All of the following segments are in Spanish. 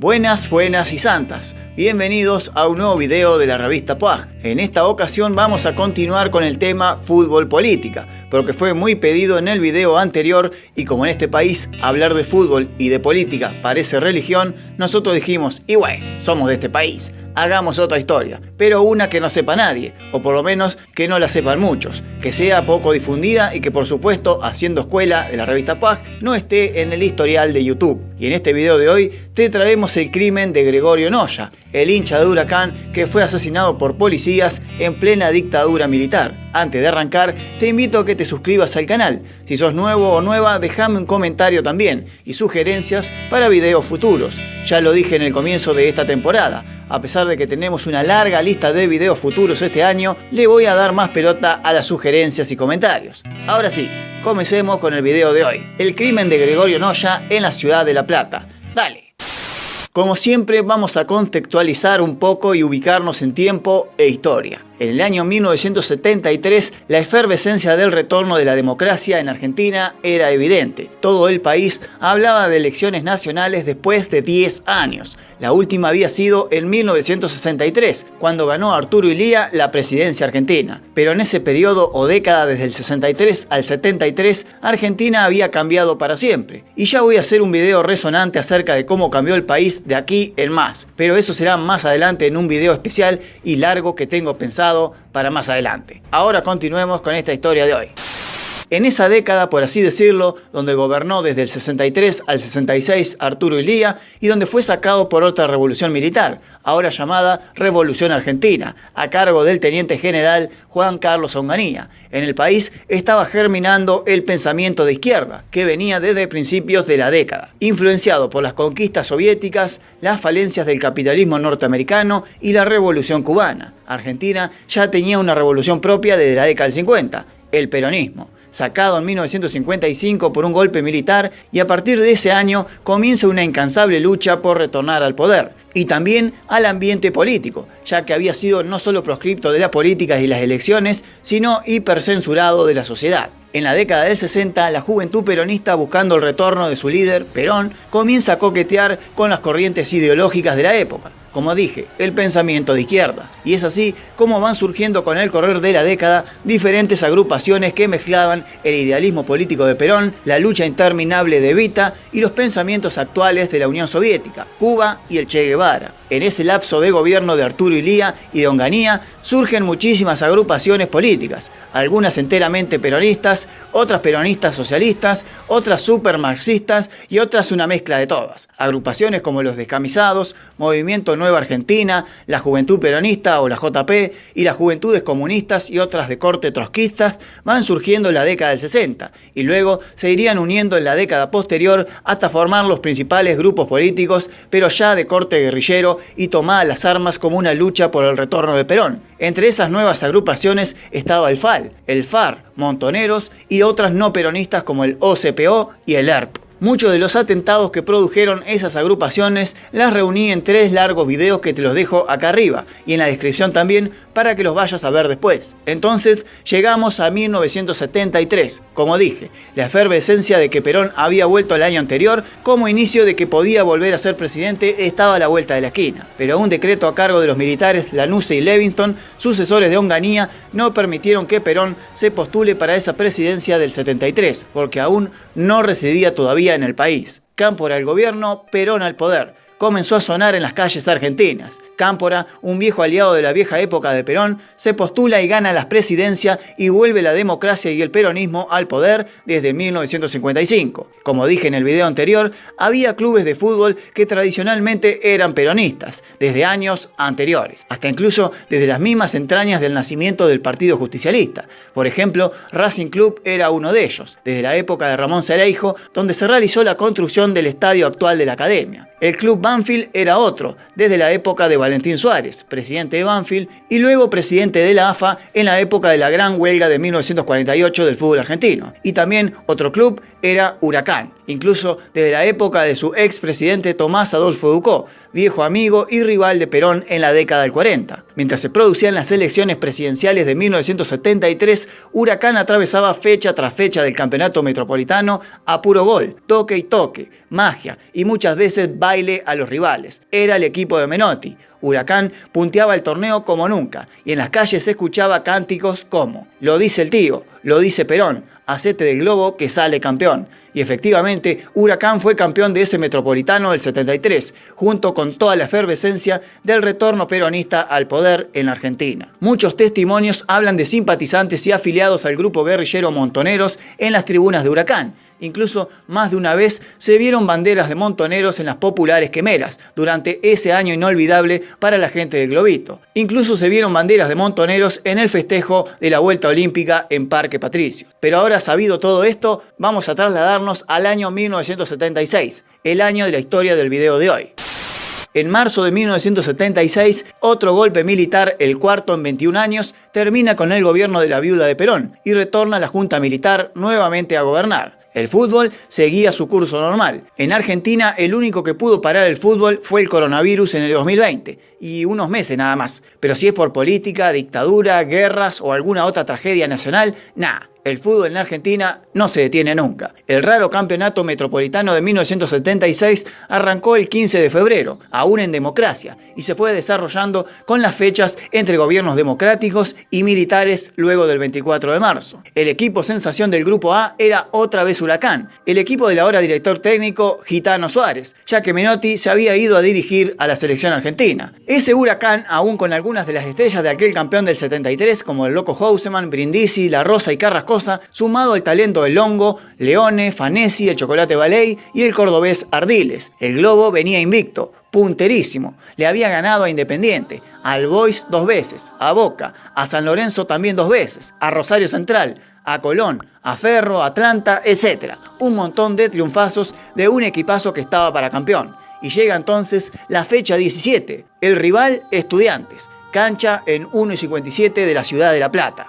Buenas, buenas y santas. Bienvenidos a un nuevo video de la revista PUAG. En esta ocasión vamos a continuar con el tema fútbol política, porque fue muy pedido en el video anterior y como en este país hablar de fútbol y de política parece religión, nosotros dijimos, y bueno, somos de este país, hagamos otra historia, pero una que no sepa nadie, o por lo menos que no la sepan muchos, que sea poco difundida y que por supuesto, haciendo escuela de la revista PUAG, no esté en el historial de YouTube. Y en este video de hoy te traemos el crimen de Gregorio Noya, el hincha de Huracán que fue asesinado por policías en plena dictadura militar. Antes de arrancar, te invito a que te suscribas al canal. Si sos nuevo o nueva, déjame un comentario también y sugerencias para videos futuros. Ya lo dije en el comienzo de esta temporada, a pesar de que tenemos una larga lista de videos futuros este año, le voy a dar más pelota a las sugerencias y comentarios. Ahora sí, comencemos con el video de hoy. El crimen de Gregorio Noya en la ciudad de La Plata. ¡Dale! Como siempre vamos a contextualizar un poco y ubicarnos en tiempo e historia. En el año 1973, la efervescencia del retorno de la democracia en Argentina era evidente. Todo el país hablaba de elecciones nacionales después de 10 años. La última había sido en 1963, cuando ganó Arturo Illia la presidencia argentina. Pero en ese periodo o década desde el 63 al 73, Argentina había cambiado para siempre. Y ya voy a hacer un video resonante acerca de cómo cambió el país de aquí en más. Pero eso será más adelante en un video especial y largo que tengo pensado para más adelante. Ahora continuemos con esta historia de hoy. En esa década, por así decirlo, donde gobernó desde el 63 al 66 Arturo Illia y donde fue sacado por otra revolución militar, ahora llamada Revolución Argentina, a cargo del teniente general Juan Carlos Onganía. En el país estaba germinando el pensamiento de izquierda, que venía desde principios de la década, influenciado por las conquistas soviéticas, las falencias del capitalismo norteamericano y la Revolución cubana. Argentina ya tenía una revolución propia desde la década del 50, el peronismo, sacado en 1955 por un golpe militar, y a partir de ese año comienza una incansable lucha por retornar al poder y también al ambiente político, ya que había sido no solo proscripto de la política y las elecciones, sino hipercensurado de la sociedad. En la década del 60, la juventud peronista, buscando el retorno de su líder, Perón, comienza a coquetear con las corrientes ideológicas de la época. Como dije, el pensamiento de izquierda. Y es así como van surgiendo con el correr de la década diferentes agrupaciones que mezclaban el idealismo político de Perón, la lucha interminable de Evita y los pensamientos actuales de la Unión Soviética, Cuba y el Che Guevara. En ese lapso de gobierno de Arturo Illia y de Onganía surgen muchísimas agrupaciones políticas, algunas enteramente peronistas, otras peronistas socialistas, otras supermarxistas y otras una mezcla de todas. Agrupaciones como los Descamisados, Movimiento Nueva Argentina, la Juventud Peronista o la JP y las Juventudes Comunistas y otras de corte trotskistas van surgiendo en la década del 60 y luego se irían uniendo en la década posterior hasta formar los principales grupos políticos, pero ya de corte guerrillero y tomadas las armas como una lucha por el retorno de Perón. Entre esas nuevas agrupaciones estaba el FAL, el FAR, Montoneros y otras no peronistas como el OCPO y el ERP. Muchos de los atentados que produjeron esas agrupaciones las reuní en 3 largos videos que te los dejo acá arriba y en la descripción también para que los vayas a ver después. Entonces llegamos a 1973, como dije, la efervescencia de que Perón había vuelto el año anterior como inicio de que podía volver a ser presidente estaba a la vuelta de la esquina. Pero un decreto a cargo de los militares Lanusse y Levingston, sucesores de Onganía, no permitieron que Perón se postule para esa presidencia del 73, porque aún no residía todavía en el país. Cámpora al gobierno, Perón al poder. Comenzó a sonar en las calles argentinas. Cámpora, un viejo aliado de la vieja época de Perón, se postula y gana la presidencia y vuelve la democracia y el peronismo al poder desde 1955. Como dije en el video anterior, había clubes de fútbol que tradicionalmente eran peronistas, desde años anteriores, hasta incluso desde las mismas entrañas del nacimiento del Partido Justicialista. Por ejemplo, Racing Club era uno de ellos, desde la época de Ramón Cereijo, donde se realizó la construcción del estadio actual de la Academia. El Club Banfield era otro, desde la época de Valentín Suárez, presidente de Banfield, y luego presidente de la AFA en la época de la gran huelga de 1948 del fútbol argentino. Y también otro club era Huracán, incluso desde la época de su expresidente Tomás Adolfo Ducó, viejo amigo y rival de Perón en la década del 40. Mientras se producían las elecciones presidenciales de 1973, Huracán atravesaba fecha tras fecha del campeonato metropolitano a puro gol, toque y toque, magia y muchas veces baile a los rivales. Era el equipo de Menotti. Huracán punteaba el torneo como nunca y en las calles se escuchaba cánticos como "Lo dice el tío, lo dice Perón, hacete del globo que sale campeón". Y efectivamente, Huracán fue campeón de ese Metropolitano del 73, junto con toda la efervescencia del retorno peronista al poder en la Argentina. Muchos testimonios hablan de simpatizantes y afiliados al grupo guerrillero Montoneros en las tribunas de Huracán. Incluso más de una vez se vieron banderas de Montoneros en las populares quemeras durante ese año inolvidable para la gente del Globito. Incluso se vieron banderas de Montoneros en el festejo de la Vuelta Olímpica en Parque Patricios. Pero ahora, sabido todo esto, vamos a trasladarnos al año 1976, el año de la historia del video de hoy. En marzo de 1976, otro golpe militar, el cuarto en 21 años, termina con el gobierno de la viuda de Perón y retorna la Junta Militar nuevamente a gobernar. El fútbol seguía su curso normal. En Argentina, el único que pudo parar el fútbol fue el coronavirus en el 2020, y unos meses nada más. Pero si es por política, dictadura, guerras o alguna otra tragedia nacional, nada. El fútbol en Argentina no se detiene nunca. El raro campeonato metropolitano de 1976 arrancó el 15 de febrero, aún en democracia, y se fue desarrollando con las fechas entre gobiernos democráticos y militares luego del 24 de marzo. El equipo sensación del Grupo A era otra vez Huracán, el equipo del ahora director técnico Gitano Suárez, ya que Menotti se había ido a dirigir a la selección argentina. Ese Huracán, aún con algunas de las estrellas de aquel campeón del 73, como el Loco Houseman, Brindisi, La Rosa y Carrascosa, sumado al talento del Longo, Leone, Fanesi, el Chocolate Baley y el cordobés Ardiles. El Globo venía invicto, punterísimo. Le había ganado a Independiente, al Boys 2 veces, a Boca, a San Lorenzo también 2 veces, a Rosario Central, a Colón, a Ferro, Atlanta, etc. Un montón de triunfazos de un equipazo que estaba para campeón. Y llega entonces la fecha 17. El rival, Estudiantes. Cancha en 1:57 de la ciudad de La Plata.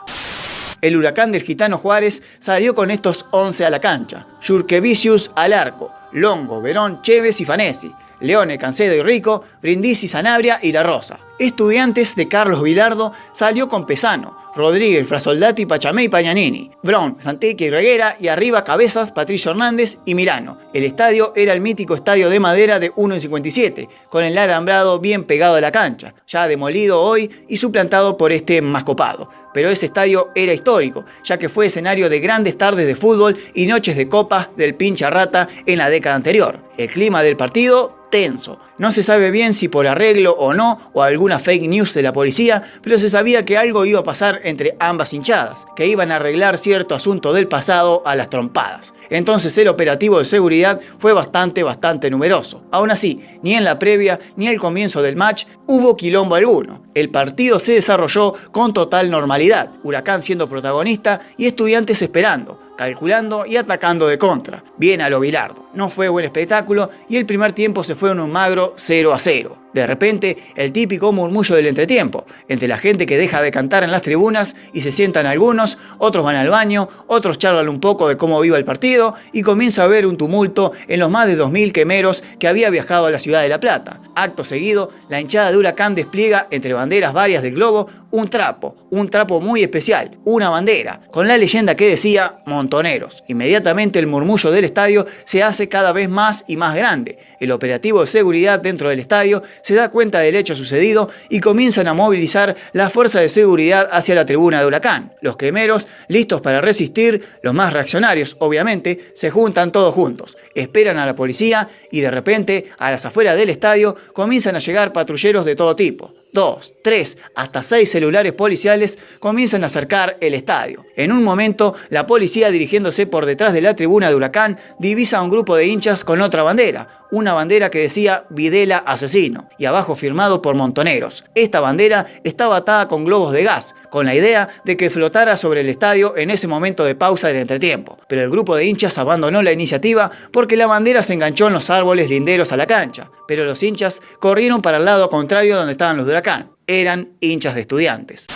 El Huracán del Gitano Juárez salió con estos 11 a la cancha. Jurkevicius al arco, Longo, Verón, Chévez y Fanesi, Leone, Cancedo y Rico, Brindisi, Sanabria y La Rosa. Estudiantes de Carlos Vilardo salió con Pesano, Rodríguez, Frasoldati, Pachamé y Pagnanini, Brown, Santeque y Reguera, y arriba Cabezas, Patricio Hernández y Milano. El estadio era el mítico estadio de madera de 1:57, con el alambrado bien pegado a la cancha, ya demolido hoy y suplantado por este más copado. Pero ese estadio era histórico, ya que fue escenario de grandes tardes de fútbol y noches de copas del pincha rata en la década anterior. El clima del partido, tenso. No se sabe bien si por arreglo o no, o alguna fake news de la policía, pero se sabía que algo iba a pasar entre ambas hinchadas, que iban a arreglar cierto asunto del pasado a las trompadas. Entonces el operativo de seguridad fue bastante numeroso. Aún así, ni en la previa ni al comienzo del match hubo quilombo alguno. El partido se desarrolló con total normalidad, Huracán siendo protagonista y Estudiantes esperando, calculando y atacando de contra, bien a lo Bilardo. No fue buen espectáculo y el primer tiempo se fue en un magro 0-0. De repente, el típico murmullo del entretiempo, entre la gente que deja de cantar en las tribunas y se sientan algunos, otros van al baño, otros charlan un poco de cómo iba el partido y comienza a haber un tumulto en los más de 2000 quemeros que había viajado a la ciudad de La Plata. Acto seguido, la hinchada de Huracán despliega entre banderas varias del globo un trapo muy especial, una bandera, con la leyenda que decía Montoneros. Inmediatamente el murmullo del estadio se hace cada vez más y más grande. El operativo de seguridad dentro del estadio se da cuenta del hecho sucedido y comienzan a movilizar la fuerza de seguridad hacia la tribuna de Huracán. Los quemeros, listos para resistir, los más reaccionarios, obviamente, se juntan todos juntos, esperan a la policía y de repente, a las afueras del estadio, comienzan a llegar patrulleros de todo tipo. 2, 3, hasta 6 celulares policiales comienzan a cercar el estadio. En un momento, la policía, dirigiéndose por detrás de la tribuna de Huracán, divisa a un grupo de hinchas con otra bandera, una bandera que decía Videla asesino, y abajo firmado por Montoneros. Esta bandera estaba atada con globos de gas, con la idea de que flotara sobre el estadio en ese momento de pausa del entretiempo. Pero el grupo de hinchas abandonó la iniciativa porque la bandera se enganchó en los árboles linderos a la cancha. Pero los hinchas corrieron para el lado contrario donde estaban los de Huracán. Eran hinchas de Estudiantes.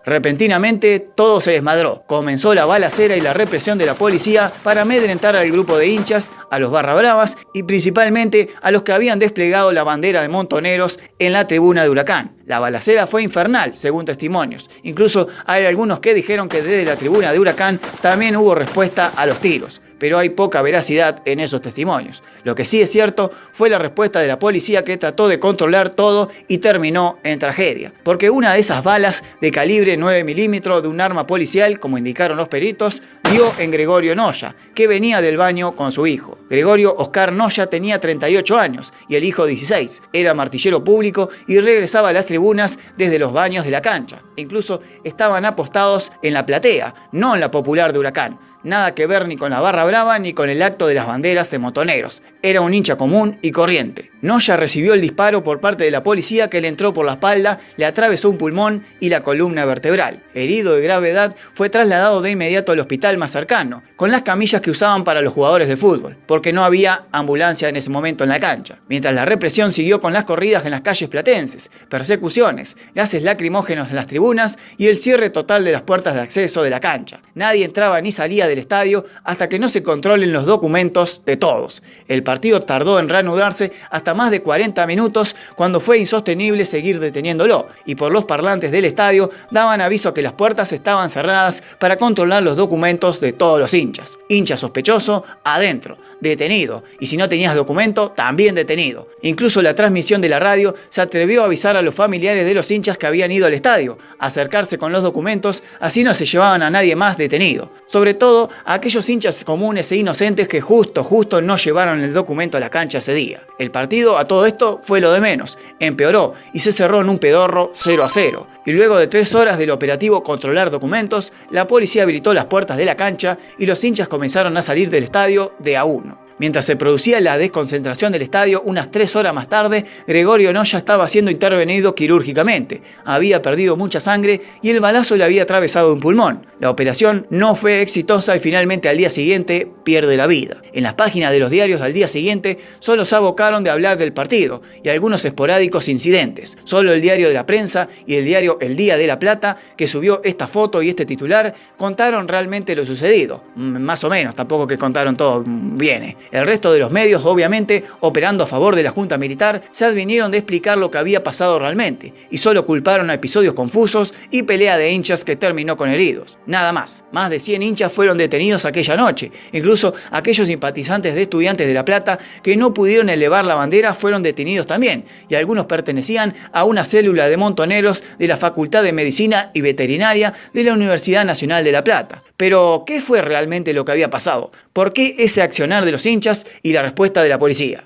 Repentinamente todo se desmadró. Comenzó la balacera y la represión de la policía para amedrentar al grupo de hinchas, a los barra bravas y principalmente a los que habían desplegado la bandera de Montoneros en la tribuna de Huracán. La balacera fue infernal, según testimonios. Incluso hay algunos que dijeron que desde la tribuna de Huracán también hubo respuesta a los tiros. pero hay poca veracidad en esos testimonios. Lo que sí es cierto fue la respuesta de la policía, que trató de controlar todo y terminó en tragedia, porque una de esas balas de calibre 9 milímetros de un arma policial, como indicaron los peritos, dio en Gregorio Noya, que venía del baño con su hijo. Gregorio Oscar Noya tenía 38 años y el hijo 16. Era martillero público y regresaba a las tribunas desde los baños de la cancha. Incluso estaban apostados en la platea, no en la popular de Huracán. Nada que ver ni con la barra brava ni con el acto de las banderas de Montoneros. Era un hincha común y corriente. Noya recibió el disparo por parte de la policía, que le entró por la espalda, le atravesó un pulmón y la columna vertebral. Herido de gravedad, fue trasladado de inmediato al hospital más cercano, con las camillas que usaban para los jugadores de fútbol, porque no había ambulancia en ese momento en la cancha. Mientras la represión siguió con las corridas en las calles platenses, persecuciones, gases lacrimógenos en las tribunas y el cierre total de las puertas de acceso de la cancha. Nadie entraba ni salía del estadio hasta que no se controlen los documentos de todos. El partido tardó en reanudarse hasta más de 40 minutos, cuando fue insostenible seguir deteniéndolo, y por los parlantes del estadio daban aviso que las puertas estaban cerradas para controlar los documentos de todos los hinchas. Hincha sospechoso, adentro, detenido, y si no tenías documento, también detenido. Incluso la transmisión de la radio se atrevió a avisar a los familiares de los hinchas que habían ido al estadio, a acercarse con los documentos, así no se llevaban a nadie más detenido. Sobre todo a aquellos hinchas comunes e inocentes que justo no llevaron el documento a la cancha ese día. El partido a todo esto fue lo de menos, empeoró y se cerró en un pedorro 0-0. Y luego de 3 horas del operativo Controlar Documentos, la policía habilitó las puertas de la cancha y los hinchas comenzaron a salir del estadio de a uno. Mientras se producía la desconcentración del estadio, unas 3 horas más tarde, Gregorio Noya estaba siendo intervenido quirúrgicamente. Había perdido mucha sangre y el balazo le había atravesado un pulmón. La operación no fue exitosa y finalmente al día siguiente pierde la vida. En las páginas de los diarios al día siguiente solo se abocaron de hablar del partido y algunos esporádicos incidentes. Solo el diario de la Prensa y el diario El Día de la Plata, que subió esta foto y este titular, contaron realmente lo sucedido. Más o menos, tampoco que contaron todo bien. El resto de los medios, obviamente, operando a favor de la Junta Militar, se advinieron de explicar lo que había pasado realmente y solo culparon a episodios confusos y pelea de hinchas que terminó con heridos. Nada más. Más de 100 hinchas fueron detenidos aquella noche. Incluso aquellos simpatizantes de Estudiantes de La Plata que no pudieron elevar la bandera fueron detenidos también, y algunos pertenecían a una célula de montoneros de la Facultad de Medicina y Veterinaria de la Universidad Nacional de La Plata. Pero, ¿qué fue realmente lo que había pasado? ¿Por qué ese accionar de los hinchas y la respuesta de la policía?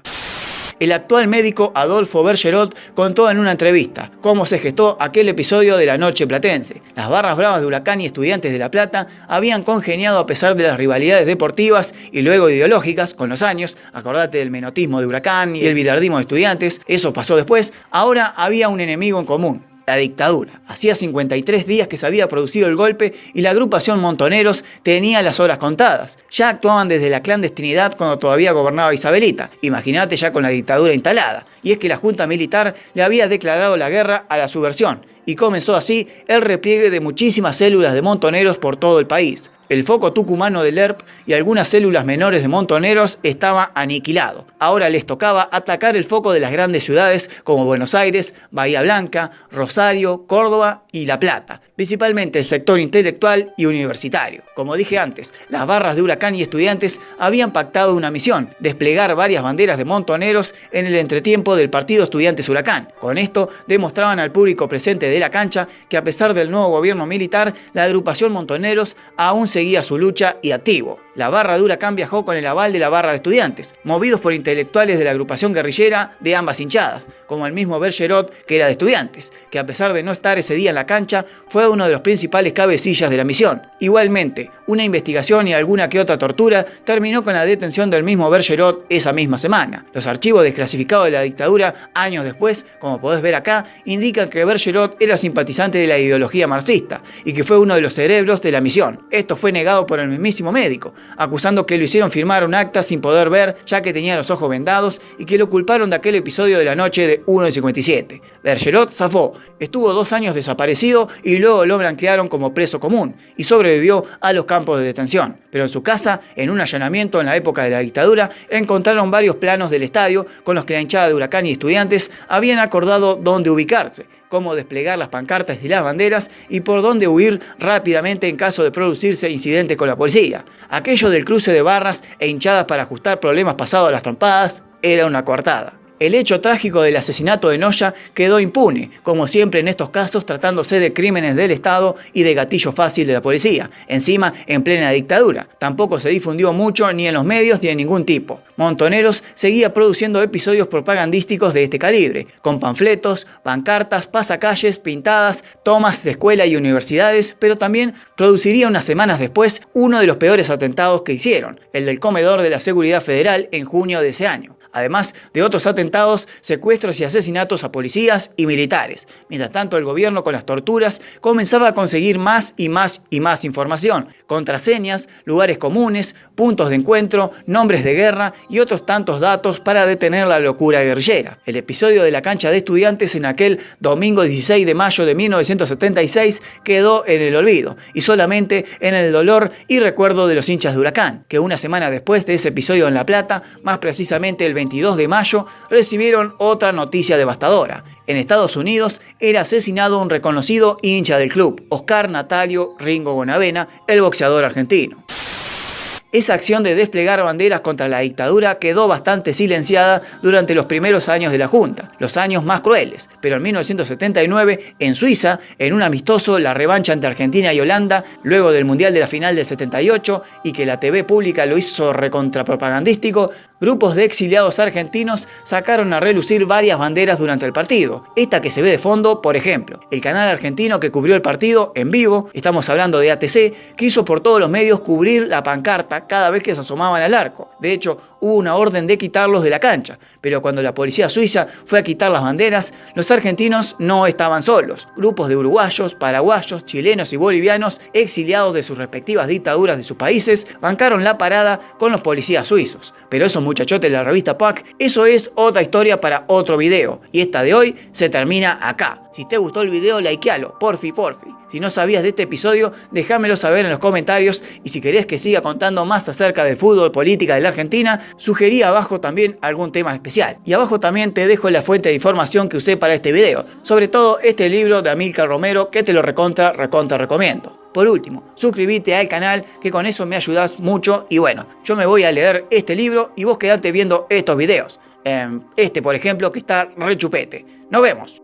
El actual médico Adolfo Bergerot contó en una entrevista cómo se gestó aquel episodio de la noche platense. Las barras bravas de Huracán y Estudiantes de La Plata habían congeniado a pesar de las rivalidades deportivas y luego ideológicas con los años. Acordate del menotismo de Huracán y el bilardismo de Estudiantes, eso pasó después. Ahora había un enemigo en común: la dictadura. Hacía 53 días que se había producido el golpe y la agrupación Montoneros tenía las horas contadas. Ya actuaban desde la clandestinidad cuando todavía gobernaba Isabelita. Imagínate ya con la dictadura instalada. Y es que la Junta Militar le había declarado la guerra a la subversión y comenzó así el repliegue de muchísimas células de Montoneros por todo el país. El foco tucumano del ERP y algunas células menores de Montoneros estaba aniquilado. Ahora les tocaba atacar el foco de las grandes ciudades como Buenos Aires, Bahía Blanca, Rosario, Córdoba y La Plata, principalmente el sector intelectual y universitario. Como dije antes, las barras de Huracán y Estudiantes habían pactado una misión: desplegar varias banderas de Montoneros en el entretiempo del partido Estudiantes Huracán. Con esto demostraban al público presente de la cancha que, a pesar del nuevo gobierno militar, la agrupación Montoneros aún seguía su lucha y activo. La barra de Huracán viajó con el aval de la barra de Estudiantes, movidos por intelectuales de la agrupación guerrillera de ambas hinchadas, como el mismo Bergerot, que era de Estudiantes, que a pesar de no estar ese día en la cancha, fue uno de los principales cabecillas de la misión. Igualmente, una investigación y alguna que otra tortura terminó con la detención del mismo Bergerot esa misma semana. Los archivos desclasificados de la dictadura, años después, como podés ver acá, indican que Bergerot era simpatizante de la ideología marxista y que fue uno de los cerebros de la misión. Esto fue negado por el mismísimo médico, acusando que lo hicieron firmar un acta sin poder ver, ya que tenía los ojos vendados, y que lo culparon de aquel episodio de la noche de 1/57. Bergerot zafó, estuvo 2 años desaparecido y luego lo blanquearon como preso común y sobrevivió a los campos campos de detención. Pero en su casa, en un allanamiento en la época de la dictadura, encontraron varios planos del estadio con los que la hinchada de Huracán y Estudiantes habían acordado dónde ubicarse, cómo desplegar las pancartas y las banderas y por dónde huir rápidamente en caso de producirse incidentes con la policía. Aquello del cruce de barras e hinchadas para ajustar problemas pasados a las trompadas era una coartada. El hecho trágico del asesinato de Noya quedó impune, como siempre en estos casos tratándose de crímenes del Estado y de gatillo fácil de la policía, encima en plena dictadura. Tampoco se difundió mucho ni en los medios ni de ningún tipo. Montoneros seguía produciendo episodios propagandísticos de este calibre, con panfletos, pancartas, pasacalles, pintadas, tomas de escuela y universidades, pero también produciría unas semanas después uno de los peores atentados que hicieron, el del comedor de la Seguridad Federal en junio de ese año. Además de otros atentados, secuestros y asesinatos a policías y militares. Mientras tanto, el gobierno con las torturas comenzaba a conseguir más y más información, contraseñas, lugares comunes, puntos de encuentro, nombres de guerra y otros tantos datos para detener la locura guerrillera. El episodio de la cancha de Estudiantes en aquel domingo 16 de mayo de 1976 quedó en el olvido y solamente en el dolor y recuerdo de los hinchas de Huracán, que una semana después de ese episodio en La Plata, más precisamente el 22 de mayo, recibieron otra noticia devastadora. En Estados Unidos era asesinado un reconocido hincha del club, Oscar Natalio Ringo Bonavena, el boxeador argentino. Esa acción de desplegar banderas contra la dictadura quedó bastante silenciada durante los primeros años de la Junta, los años más crueles, pero en 1979, en Suiza, en un amistoso, la revancha entre Argentina y Holanda, luego del Mundial de la final del 78, y que la TV pública lo hizo recontrapropagandístico, grupos de exiliados argentinos sacaron a relucir varias banderas durante el partido. Esta que se ve de fondo, por ejemplo, el canal argentino que cubrió el partido en vivo, estamos hablando de ATC, quiso por todos los medios cubrir la pancarta cada vez que se asomaban al arco. De hecho, hubo una orden de quitarlos de la cancha, pero cuando la policía suiza fue a quitar las banderas, los argentinos no estaban solos. Grupos de uruguayos, paraguayos, chilenos y bolivianos, exiliados de sus respectivas dictaduras de sus países, bancaron la parada con los policías suizos. Pero esos muchachotes de la revista PAC, eso es otra historia para otro video, y esta de hoy se termina acá. Si te gustó el video, likealo, porfi. Si no sabías de este episodio, déjamelo saber en los comentarios, y si querés que siga contando más acerca del fútbol, política de la Argentina, sugerí abajo también algún tema especial. Y abajo también te dejo la fuente de información que usé para este video, sobre todo este libro de Amílcar Romero, que te lo recontra recomiendo. Por último, suscríbete al canal, que con eso me ayudas mucho, y bueno, yo me voy a leer este libro y vos quedate viendo estos videos. Este, por ejemplo, que está re chupete. Nos vemos.